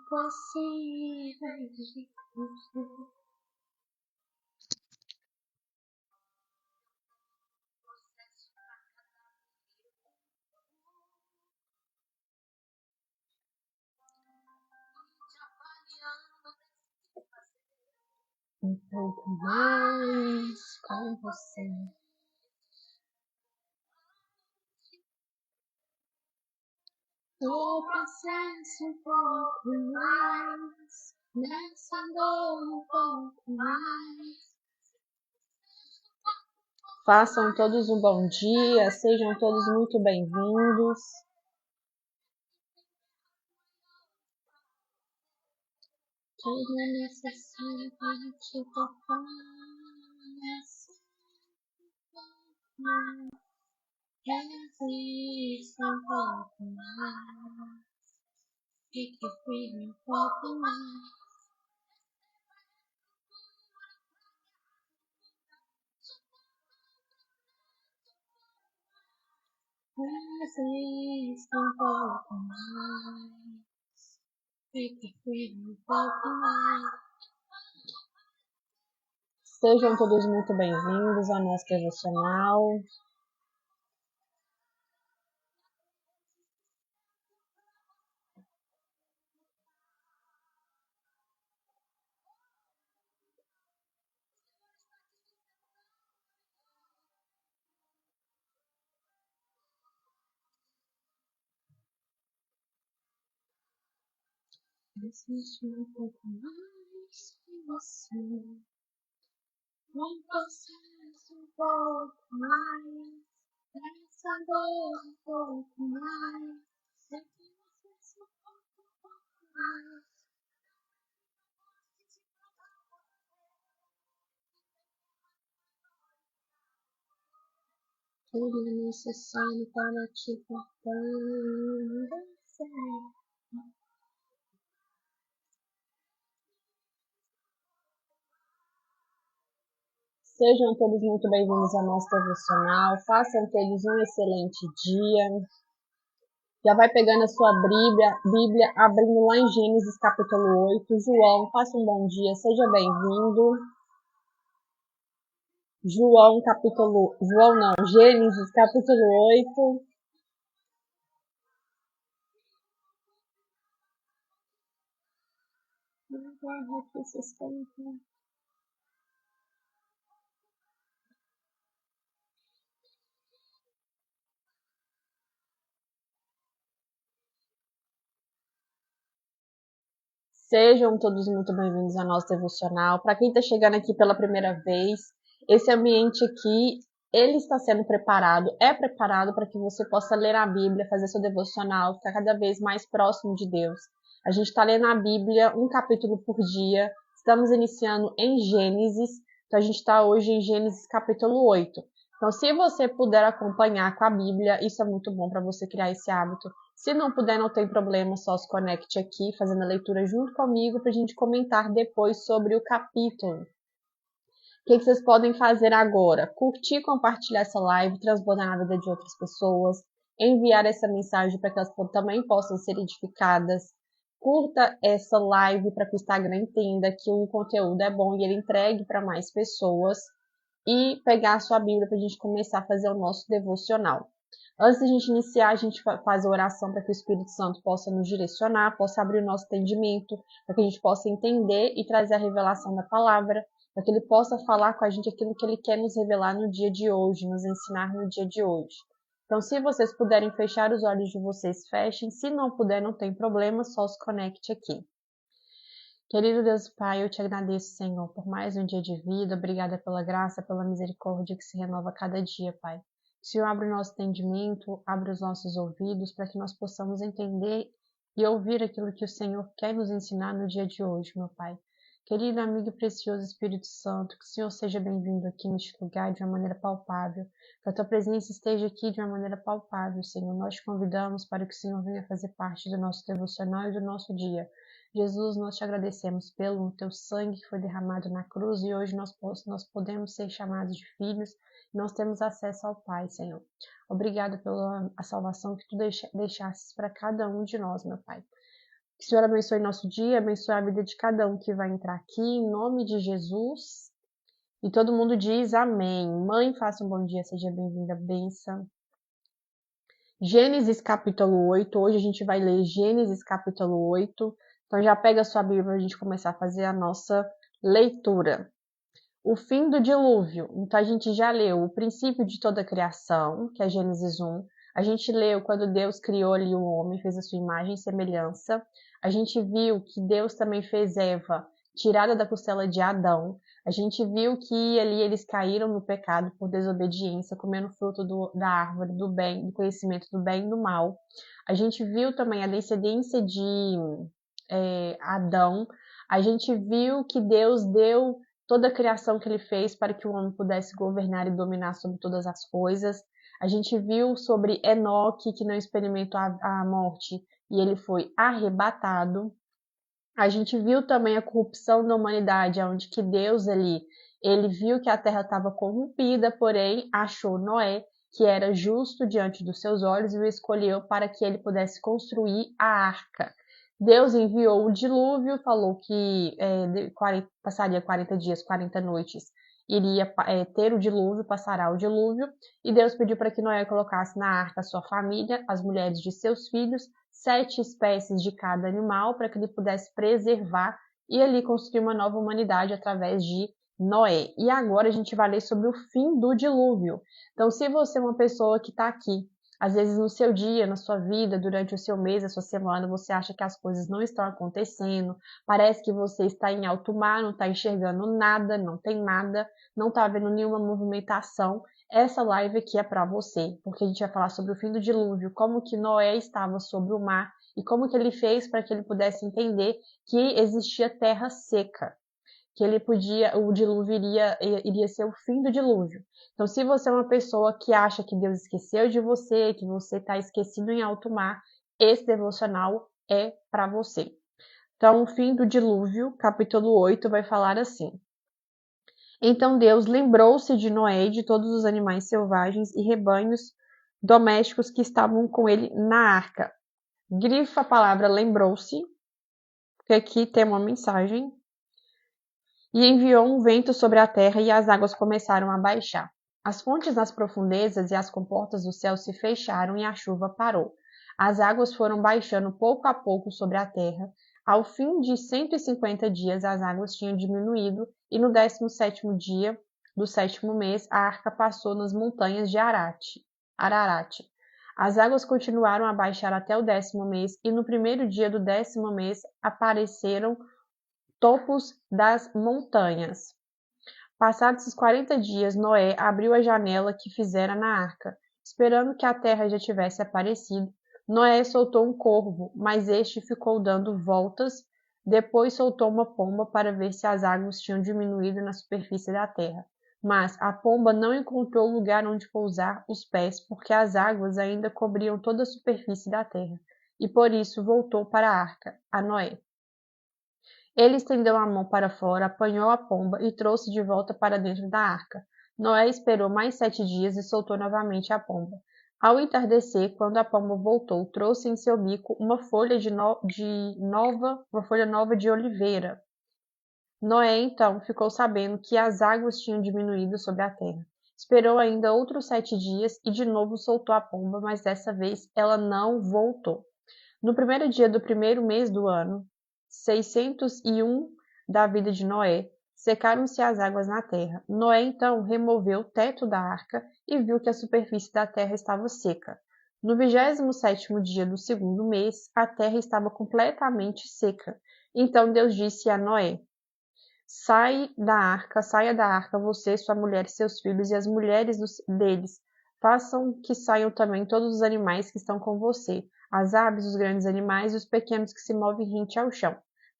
impossíveis de cumprir. Um pouco mais com você. O processo um pouco mais, nessa dor um pouco mais. Façam todos um bom dia, sejam todos muito bem-vindos. Tudo é necessário para te tocar. Resista um pouco mais. Fique firme um pouco mais. Resista um pouco mais. Fique firme um pouco mais. Sejam todos muito bem-vindos ao nosso devocional. Existe um pouco mais que você. Um processo um pouco mais. Essa dor um pouco mais. Sempre processo um pouco mais. Tudo é necessário para te fortalecer. Sejam todos muito bem-vindos ao nosso devocional. Façam todos um excelente dia. Já vai pegando a sua Bíblia, abrindo lá em Gênesis capítulo 8. João, faça um bom dia, seja bem-vindo. Gênesis capítulo 8. Sejam todos muito bem-vindos ao nosso devocional. Para quem está chegando aqui pela primeira vez, esse ambiente aqui, ele está sendo preparado para que você possa ler a Bíblia, fazer seu devocional, ficar cada vez mais próximo de Deus. A gente está lendo a Bíblia um capítulo por dia. Estamos iniciando em Gênesis, então a gente está hoje em Gênesis capítulo 8. Então, se você puder acompanhar com a Bíblia, isso é muito bom para você criar esse hábito. Se não puder, não tem problema, só se conecte aqui, fazendo a leitura junto comigo, para a gente comentar depois sobre o capítulo. O que vocês podem fazer agora? Curtir, compartilhar essa live, transbordar na vida de outras pessoas, enviar essa mensagem para que elas também possam ser edificadas. Curta essa live para que o Instagram entenda que o conteúdo é bom e ele entregue para mais pessoas. E pegar a sua Bíblia para a gente começar a fazer o nosso devocional. Antes da gente iniciar, a gente faz a oração para que o Espírito Santo possa nos direcionar, possa abrir o nosso entendimento, para que a gente possa entender e trazer a revelação da palavra, para que ele possa falar com a gente aquilo que ele quer nos revelar no dia de hoje, nos ensinar no dia de hoje. Então, se vocês puderem fechar os olhos de vocês, fechem. Se não puder, não tem problema, só se conecte aqui. Querido Deus Pai, eu te agradeço, Senhor, por mais um dia de vida. Obrigada pela graça, pela misericórdia que se renova a cada dia, Pai. O Senhor abre o nosso entendimento, abre os nossos ouvidos para que nós possamos entender e ouvir aquilo que o Senhor quer nos ensinar no dia de hoje, meu Pai. Querido amigo e precioso Espírito Santo, que o Senhor seja bem-vindo aqui neste lugar de uma maneira palpável, que a Tua presença esteja aqui de uma maneira palpável, Senhor. Nós te convidamos para que o Senhor venha fazer parte do nosso devocional e do nosso dia. Jesus, nós te agradecemos pelo Teu sangue que foi derramado na cruz e hoje nós podemos ser chamados de filhos e nós temos acesso ao Pai, Senhor. Obrigado pela a salvação que Tu deixastes para cada um de nós, meu Pai. Que o Senhor abençoe nosso dia, abençoe a vida de cada um que vai entrar aqui, em nome de Jesus. E todo mundo diz amém. Mãe, faça um bom dia, seja bem-vinda, benção. Gênesis capítulo 8, hoje a gente vai ler Gênesis capítulo 8. Então já pega a sua Bíblia para a gente começar a fazer a nossa leitura. O fim do dilúvio. Então a gente já leu o princípio de toda a criação, que é Gênesis 1. A gente leu quando Deus criou ali o homem, fez a sua imagem e semelhança. A gente viu que Deus também fez Eva tirada da costela de Adão. A gente viu que ali eles caíram no pecado por desobediência, comendo fruto da árvore do bem, do conhecimento do bem e do mal. A gente viu também a descendência de Adão. A gente viu que Deus deu toda a criação que ele fez para que o homem pudesse governar e dominar sobre todas as coisas. A gente viu sobre Enoque, que não experimentou a morte e ele foi arrebatado. A gente viu também a corrupção da humanidade, onde que Deus ele viu que a terra estava corrompida, porém achou Noé, que era justo diante dos seus olhos, e o escolheu para que ele pudesse construir a arca. Deus enviou o dilúvio, falou que passaria 40 dias, 40 noites, iria ter o dilúvio, passará o dilúvio, e Deus pediu para que Noé colocasse na arca a sua família, as mulheres de seus filhos, 7 espécies de cada animal, para que ele pudesse preservar e ali construir uma nova humanidade através de Noé. E agora a gente vai ler sobre o fim do dilúvio. Então, se você é uma pessoa que está aqui, às vezes no seu dia, na sua vida, durante o seu mês, a sua semana, você acha que as coisas não estão acontecendo, parece que você está em alto mar, não está enxergando nada, não tem nada, não está vendo nenhuma movimentação, essa live aqui é para você, porque a gente vai falar sobre o fim do dilúvio, como que Noé estava sobre o mar e como que ele fez para que ele pudesse entender que existia terra seca, que o dilúvio iria ser o fim do dilúvio. Então, se você é uma pessoa que acha que Deus esqueceu de você, que você está esquecido em alto mar, esse devocional é para você. Então, o fim do dilúvio, capítulo 8, vai falar assim: Então Deus lembrou-se de Noé e de todos os animais selvagens e rebanhos domésticos que estavam com ele na arca. Grifa a palavra lembrou-se, porque aqui tem uma mensagem. E enviou um vento sobre a terra e as águas começaram a baixar. As fontes nas profundezas e as comportas do céu se fecharam e a chuva parou. As águas foram baixando pouco a pouco sobre a terra. Ao fim de 150 dias, as águas tinham diminuído e no 17º dia do 7º mês, a arca passou nas montanhas de Ararat. As águas continuaram a baixar até o 10º mês e no primeiro dia do 10º mês apareceram topos das montanhas. Passados os 40 dias, Noé abriu a janela que fizera na arca. Esperando que a terra já tivesse aparecido, Noé soltou um corvo, mas este ficou dando voltas. Depois soltou uma pomba para ver se as águas tinham diminuído na superfície da terra. Mas a pomba não encontrou lugar onde pousar os pés, porque as águas ainda cobriam toda a superfície da terra, e por isso voltou para a arca, a Noé. Ele estendeu a mão para fora, apanhou a pomba e trouxe de volta para dentro da arca. Noé esperou mais 7 dias e soltou novamente a pomba. Ao entardecer, quando a pomba voltou, trouxe em seu bico uma folha nova de oliveira. Noé então ficou sabendo que as águas tinham diminuído sobre a terra. Esperou ainda outros 7 dias e de novo soltou a pomba, mas dessa vez ela não voltou. No primeiro dia do primeiro mês do ano, 601 da vida de Noé, secaram-se as águas na terra. Noé então removeu o teto da arca e viu que a superfície da terra estava seca. No 27º dia do segundo mês, a terra estava completamente seca. Então Deus disse a Noé: saia da arca você, sua mulher e seus filhos e as mulheres deles. Façam que saiam também todos os animais que estão com você, as aves, os grandes animais e os pequenos que se movem rente ao chão.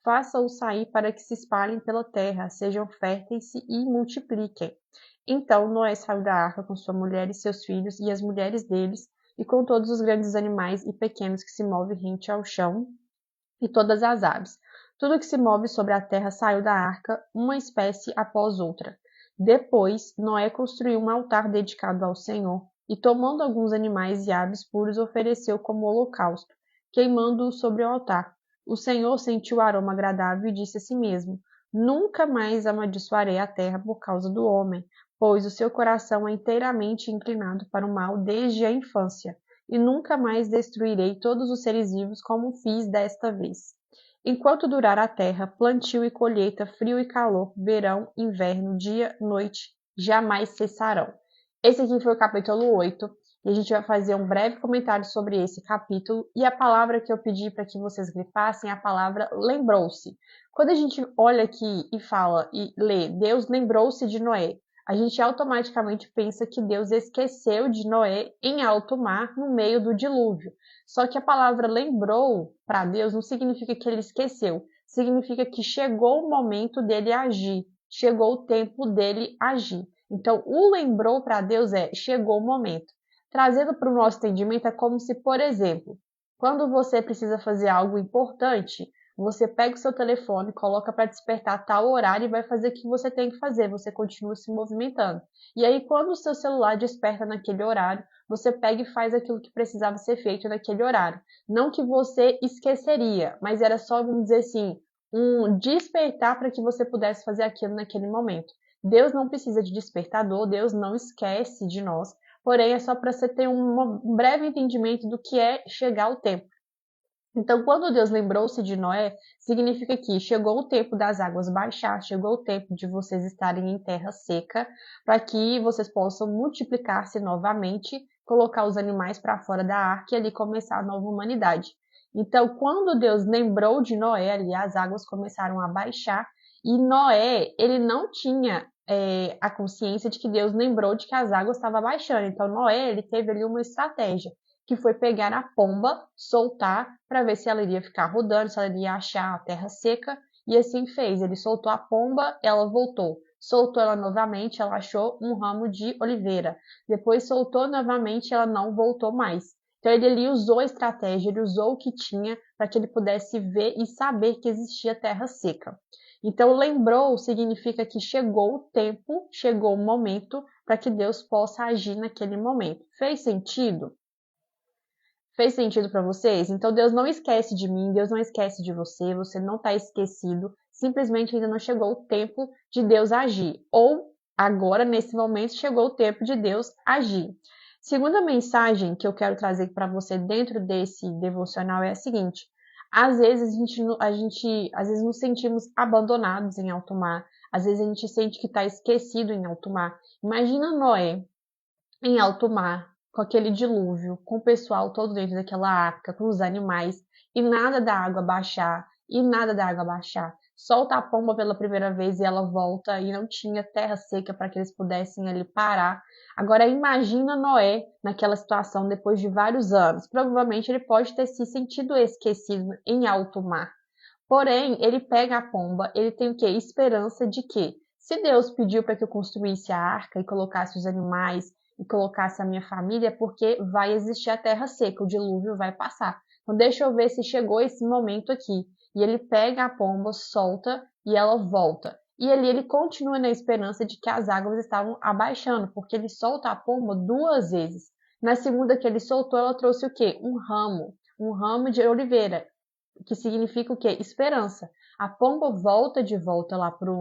Faça-os sair para que se espalhem pela terra, sejam férteis e multipliquem. Então Noé saiu da arca com sua mulher e seus filhos e as mulheres deles, e com todos os grandes animais e pequenos que se movem rente ao chão, e todas as aves. Tudo que se move sobre a terra saiu da arca, uma espécie após outra. Depois, Noé construiu um altar dedicado ao Senhor, e tomando alguns animais e aves puros, ofereceu como holocausto, queimando-os sobre o altar. O Senhor sentiu o aroma agradável e disse a si mesmo: Nunca mais amaldiçoarei a terra por causa do homem, pois o seu coração é inteiramente inclinado para o mal desde a infância, e nunca mais destruirei todos os seres vivos como fiz desta vez. Enquanto durar a terra, plantio e colheita, frio e calor, verão, inverno, dia, noite, jamais cessarão. Esse aqui foi o capítulo 8. E a gente vai fazer um breve comentário sobre esse capítulo. E a palavra que eu pedi para que vocês grifassem é a palavra lembrou-se. Quando a gente olha aqui e fala e lê, Deus lembrou-se de Noé, a gente automaticamente pensa que Deus esqueceu de Noé em alto mar no meio do dilúvio. Só que a palavra lembrou para Deus não significa que ele esqueceu, significa que chegou o momento dele agir, chegou o tempo dele agir. Então, o lembrou para Deus chegou o momento. Trazendo para o nosso entendimento, é como se, por exemplo, quando você precisa fazer algo importante, você pega o seu telefone, coloca para despertar tal horário e vai fazer o que você tem que fazer, você continua se movimentando. E aí, quando o seu celular desperta naquele horário, você pega e faz aquilo que precisava ser feito naquele horário. Não que você esqueceria, mas era só, vamos dizer assim, um despertar para que você pudesse fazer aquilo naquele momento. Deus não precisa de despertador, Deus não esquece de nós, porém é só para você ter um breve entendimento do que é chegar o tempo. Então, quando Deus lembrou-se de Noé, significa que chegou o tempo das águas baixar, chegou o tempo de vocês estarem em terra seca, para que vocês possam multiplicar-se novamente, colocar os animais para fora da arca e ali começar a nova humanidade. Então, quando Deus lembrou de Noé, ali as águas começaram a baixar, e Noé, ele não tinha a consciência de que Deus lembrou de que as águas estavam baixando. Então, Noé, ele teve ali uma estratégia que foi pegar a pomba, soltar, para ver se ela iria ficar rodando, se ela iria achar a terra seca, e assim fez. Ele soltou a pomba, ela voltou. Soltou ela novamente, ela achou um ramo de oliveira. Depois soltou novamente, ela não voltou mais. Então ele ali usou a estratégia, ele usou o que tinha para que ele pudesse ver e saber que existia terra seca. Então lembrou significa que chegou o tempo, chegou o momento para que Deus possa agir naquele momento. Fez sentido? Fez sentido para vocês? Então Deus não esquece de mim, Deus não esquece de você, você não está esquecido, simplesmente ainda não chegou o tempo de Deus agir. Ou agora, nesse momento, chegou o tempo de Deus agir. Segunda mensagem que eu quero trazer para você dentro desse devocional é a seguinte: às vezes às vezes nos sentimos abandonados em alto mar, às vezes a gente sente que está esquecido em alto mar. Imagina Noé em alto mar, com aquele dilúvio, com o pessoal todo dentro daquela arca, com os animais, e nada da água baixar, e nada da água baixar. Solta a pomba pela primeira vez e ela volta, e não tinha terra seca para que eles pudessem ali parar. Agora imagina Noé naquela situação depois de vários anos. Provavelmente ele pode ter se sentido esquecido em alto mar. Porém, ele pega a pomba, ele tem o quê? Esperança de que, se Deus pediu para que eu construísse a arca e colocasse os animais e colocasse a minha família, é porque vai existir a terra seca, o dilúvio vai passar. Então, deixa eu ver se chegou esse momento aqui. E ele pega a pomba, solta e ela volta. E ali ele continua na esperança de que as águas estavam abaixando, porque ele solta a pomba duas vezes. Na segunda que ele soltou, ela trouxe o quê? Um ramo de oliveira, que significa o quê? Esperança. A pomba volta de volta lá para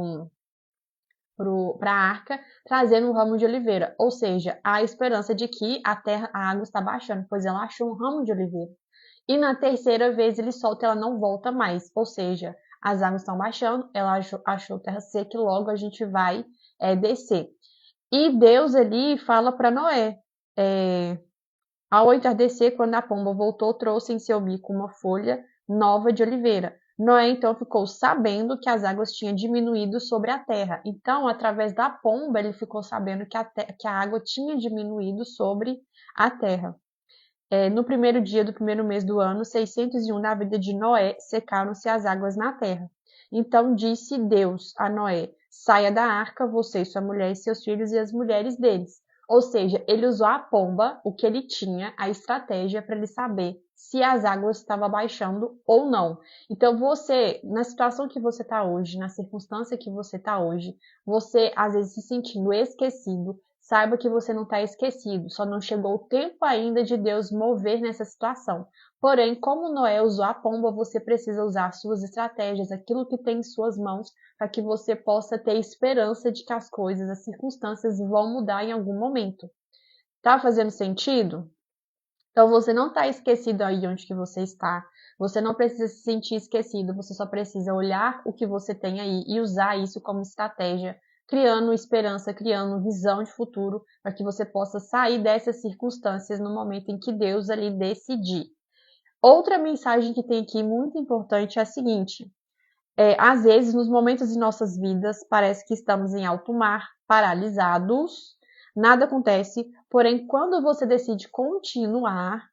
a arca, trazendo um ramo de oliveira. Ou seja, a esperança de que a água está baixando, pois ela achou um ramo de oliveira. E na terceira vez ele solta, ela não volta mais. Ou seja, as águas estão baixando, ela achou terra seca e logo a gente vai descer. E Deus ali fala para Noé, ao entardecer, quando a pomba voltou, trouxe em seu bico uma folha nova de oliveira. Noé então ficou sabendo que as águas tinham diminuído sobre a terra. Então, através da pomba, ele ficou sabendo que a água tinha diminuído sobre a terra. No primeiro dia do primeiro mês do ano, 601 na vida de Noé, secaram-se as águas na terra. Então disse Deus a Noé: saia da arca, você e sua mulher e seus filhos e as mulheres deles. Ou seja, ele usou a pomba, o que ele tinha, a estratégia para ele saber se as águas estavam baixando ou não. Então você, na situação que você está hoje, na circunstância que você está hoje, você às vezes se sentindo esquecido, saiba que você não está esquecido, só não chegou o tempo ainda de Deus mover nessa situação. Porém, como Noé usou a pomba, você precisa usar suas estratégias, aquilo que tem em suas mãos, para que você possa ter esperança de que as coisas, as circunstâncias vão mudar em algum momento. Tá fazendo sentido? Então você não está esquecido aí onde que você está. Você não precisa se sentir esquecido, você só precisa olhar o que você tem aí e usar isso como estratégia, criando esperança, criando visão de futuro, para que você possa sair dessas circunstâncias no momento em que Deus ali decidir. Outra mensagem que tem aqui muito importante é a seguinte: às vezes, nos momentos de nossas vidas, parece que estamos em alto mar, paralisados, nada acontece, porém, quando você decide continuar,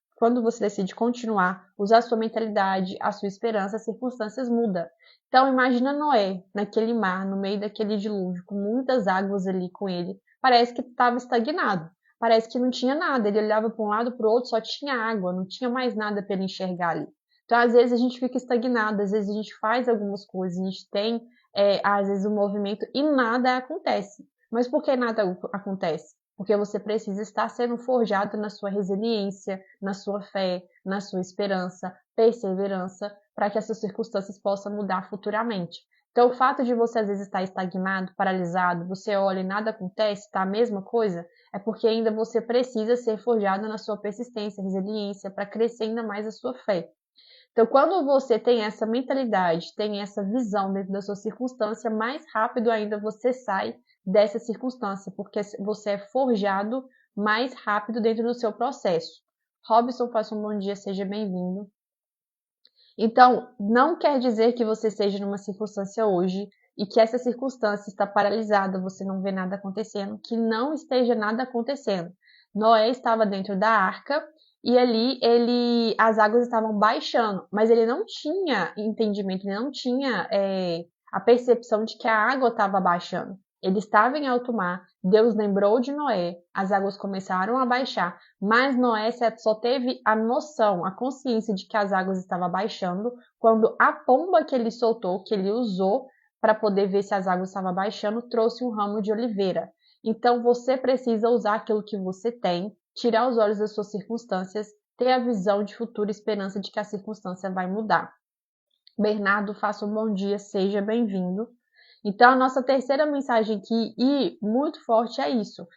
usar a sua mentalidade, a sua esperança, as circunstâncias mudam. Então, imagina Noé naquele mar, no meio daquele dilúvio, com muitas águas ali com ele. Parece que estava estagnado, parece que não tinha nada. Ele olhava para um lado, para o outro, só tinha água, não tinha mais nada para ele enxergar ali. Então, às vezes, a gente fica estagnado, às vezes a gente faz algumas coisas, a gente tem, às vezes, um movimento e nada acontece. Mas por que nada acontece? Porque você precisa estar sendo forjado na sua resiliência, na sua fé, na sua esperança, perseverança, para que essas circunstâncias possam mudar futuramente. Então, o fato de você, às vezes, estar estagnado, paralisado, você olha e nada acontece, está a mesma coisa, é porque ainda você precisa ser forjado na sua persistência, resiliência, para crescer ainda mais a sua fé. Então, quando você tem essa mentalidade, tem essa visão dentro da sua circunstância, mais rápido ainda você sai dessa circunstância, porque você é forjado mais rápido dentro do seu processo. Robson, faça um bom dia, seja bem-vindo. Então, não quer dizer que você esteja numa circunstância hoje e que essa circunstância está paralisada, você não vê nada acontecendo, que não esteja nada acontecendo. Noé estava dentro da arca e ali as águas estavam baixando, mas ele não tinha entendimento, ele não tinha a percepção de que a água estava baixando. Ele estava em alto mar, Deus lembrou de Noé, as águas começaram a baixar, mas Noé só teve a noção, a consciência de que as águas estavam baixando quando a pomba que ele soltou, que ele usou para poder ver se as águas estavam baixando, trouxe um ramo de oliveira. Então você precisa usar aquilo que você tem, tirar os olhos das suas circunstâncias, ter a visão de futuro e esperança de que a circunstância vai mudar. Bernardo, faça um bom dia, seja bem-vindo. Então, a nossa terceira mensagem aqui, e muito forte, é isso.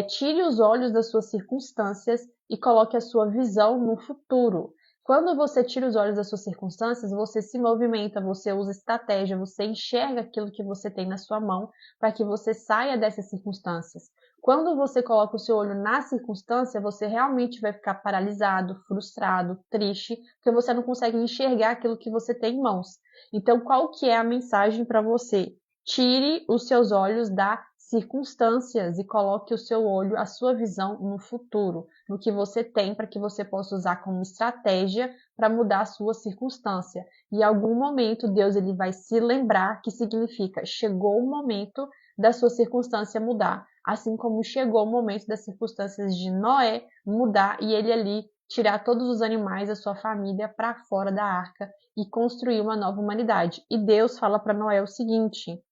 Tire os olhos das suas circunstâncias e coloque a sua visão no futuro. Quando você tira os olhos das suas circunstâncias, você se movimenta, você usa estratégia, você enxerga aquilo que você tem na sua mão para que você saia dessas circunstâncias. Quando você coloca o seu olho na circunstância, você realmente vai ficar paralisado, frustrado, triste, porque você não consegue enxergar aquilo que você tem em mãos. Então, qual que é a mensagem para você? Tire os seus olhos das circunstâncias e coloque o seu olho, a sua visão no futuro, no que você tem para que você possa usar como estratégia para mudar a sua circunstância. E em algum momento Deus ele vai se lembrar que significa chegou o momento da sua circunstância mudar, assim como chegou o momento das circunstâncias de Noé mudar e ele ali tirar todos os animais da sua família para fora da arca e construir uma nova humanidade. E Deus fala para Noé o seguinte: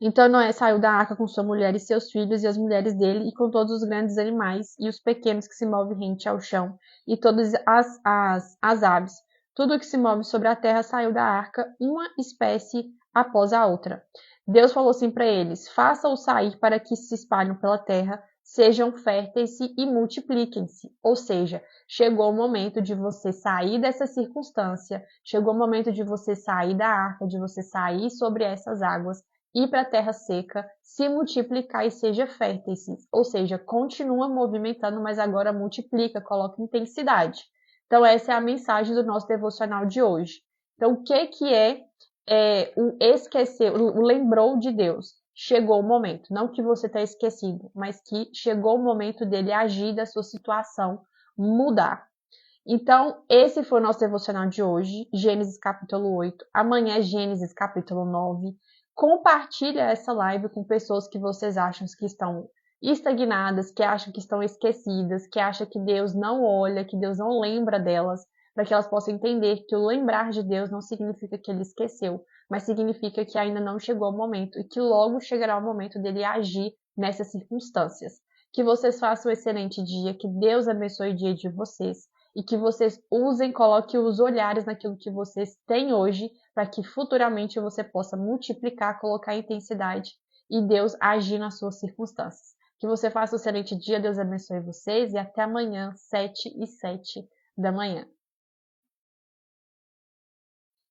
então Noé saiu da arca com sua mulher e seus filhos e as mulheres dele, e com todos os grandes animais e os pequenos que se movem rente ao chão, e todas as aves. Tudo que se move sobre a terra saiu da arca, uma espécie após a outra. Deus falou assim para eles: faça-os sair para que se espalhem pela terra, sejam férteis e multipliquem-se. Ou seja, chegou o momento de você sair dessa circunstância, chegou o momento de você sair da arca, de você sair sobre essas águas, ir para a terra seca, se multiplicar e seja férteis, ou seja, continua movimentando, mas agora multiplica, coloca intensidade. Então essa é a mensagem do nosso devocional de hoje. Então o que é o esquecer, o lembrou de Deus? Chegou o momento, não que você está esquecido, mas que chegou o momento dele agir da sua situação, mudar. Então, esse foi o nosso devocional de hoje, Gênesis capítulo 8. Amanhã é Gênesis capítulo 9. Compartilha essa live com pessoas que vocês acham que estão estagnadas, que acham que estão esquecidas, que acham que Deus não olha, que Deus não lembra delas, para que elas possam entender que o lembrar de Deus não significa que ele esqueceu, mas significa que ainda não chegou o momento e que logo chegará o momento dele agir nessas circunstâncias. Que vocês façam um excelente dia, que Deus abençoe o dia de vocês. e que vocês usem, coloquem os olhares naquilo que vocês têm hoje, para que futuramente você possa multiplicar, colocar intensidade e Deus agir nas suas circunstâncias. Que você faça um excelente dia, Deus abençoe vocês e até amanhã, 7h07 da manhã.